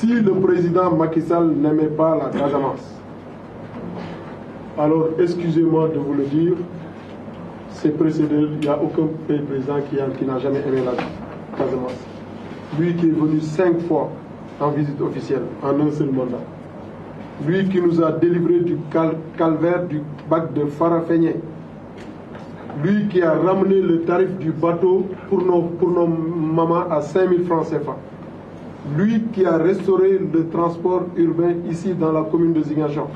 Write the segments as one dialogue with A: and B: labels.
A: Si le président Macky Sall n'aimait pas la Casamance, alors excusez-moi de vous le dire, c'est précédé, il n'y a aucun pays président qui n'a jamais aimé la Casamance. Lui qui est venu 5 fois en visite officielle, en un seul mandat. Lui qui nous a délivré du calvaire du bac de Farafenni. Lui qui a ramené le tarif du bateau pour nos mamans à 5 000 francs CFA. Lui qui a restauré le transport urbain ici dans la commune de Ziguinchor.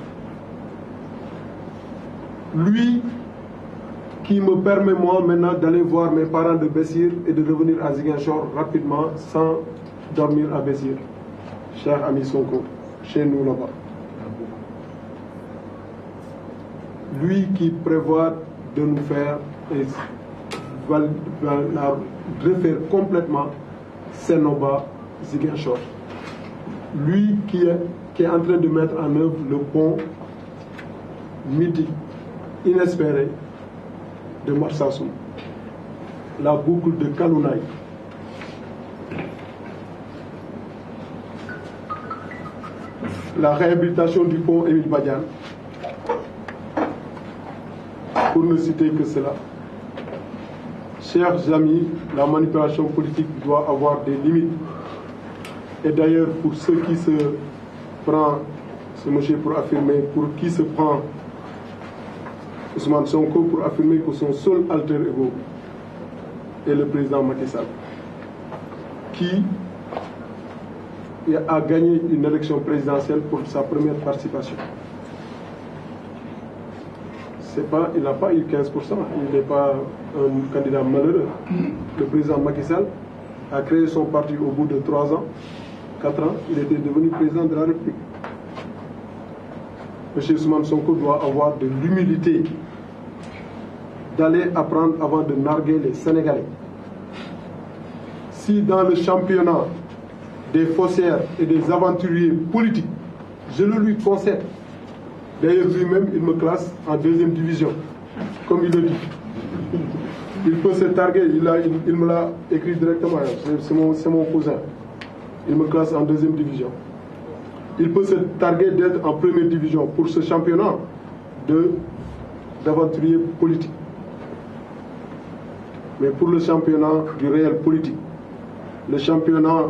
A: Lui qui me permet moi maintenant d'aller voir mes parents de Bessir et de revenir à Ziguinchor rapidement sans dormir à Bessir. Cher ami Sonko, chez nous là-bas. Lui qui prévoit de nous faire et refaire complètement Sénoba, Ziguinchor. Lui qui est en train de mettre en œuvre le pont mythique, inespéré de Marsassoum, la boucle de Kalounaï. La réhabilitation du pont Émile Badiane, pour ne citer que cela. Chers amis, la manipulation politique doit avoir des limites. Et d'ailleurs, pour ceux qui se prend, ce monsieur pour affirmer, pour qui se prend Ousmane Sonko pour affirmer que son seul alter ego est le président Macky Sall, qui a gagné une élection présidentielle pour sa première participation. Il n'a pas eu 15%, il n'est pas un candidat malheureux. Le président Macky Sall a créé son parti au bout de 3 ans, 4 ans, il était devenu président de la République. M. Ousmane Sonko doit avoir de l'humilité d'aller apprendre avant de narguer les Sénégalais. Si dans le championnat des faussaires et des aventuriers politiques, je le lui concède, d'ailleurs lui-même il me classe en 2e division, comme il le dit. Il peut se targuer, il me l'a écrit directement, c'est mon cousin. Il me classe en 2e division. Il peut se targuer d'être en 1re division pour ce championnat d'aventuriers politiques. Mais pour le championnat du réel politique, le championnat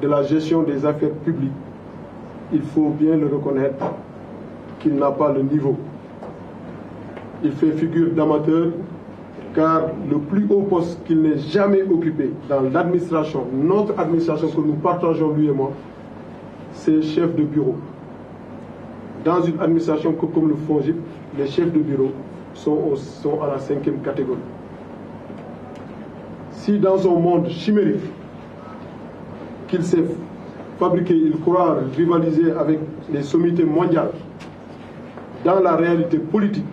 A: de la gestion des affaires publiques, il faut bien le reconnaître qu'il n'a pas le niveau. Il fait figure d'amateur car le plus haut poste qu'il n'ait jamais occupé dans l'administration, notre administration que nous partageons lui et moi, c'est chef de bureau. Dans une administration comme le FONGIP, les chefs de bureau sont à la 5e catégorie. Si dans un monde chimérique qu'il s'est fabriqué, il croit rivaliser avec les sommités mondiales, dans la réalité politique,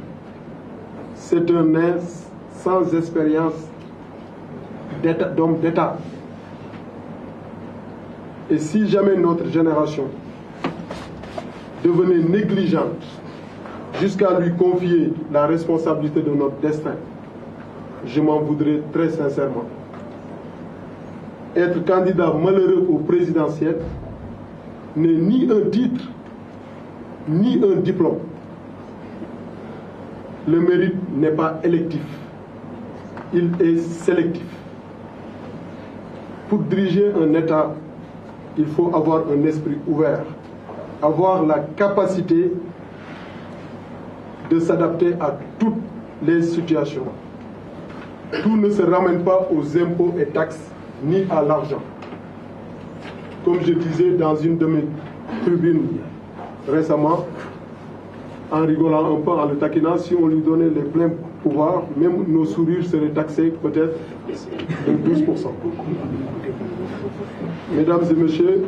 A: c'est un nain sans expérience d'homme d'État. Et si jamais notre génération devenait négligente jusqu'à lui confier la responsabilité de notre destin, je m'en voudrais très sincèrement. Être candidat malheureux au présidentiel n'est ni un titre, ni un diplôme. Le mérite n'est pas électif, il est sélectif. Pour diriger un État, il faut avoir un esprit ouvert, avoir la capacité de s'adapter à toutes les situations. Tout ne se ramène pas aux impôts et taxes, ni à l'argent. Comme je disais dans une de mes tribunes récemment, en rigolant un peu, en le taquinant, si on lui donnait les pleins pouvoirs, même nos sourires seraient taxés peut-être de 12%. Mesdames et messieurs,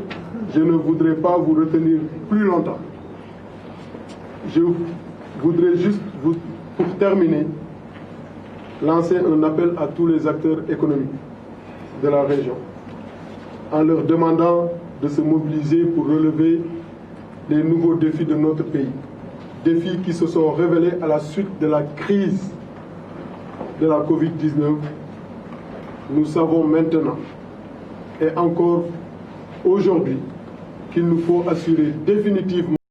A: je ne voudrais pas vous retenir plus longtemps. Je voudrais juste, pour terminer, lancer un appel à tous les acteurs économiques de la région, en leur demandant de se mobiliser pour relever les nouveaux défis de notre pays. Défis qui se sont révélés à la suite de la crise de la Covid-19. Nous savons maintenant, et encore aujourd'hui, qu'il nous faut assurer définitivement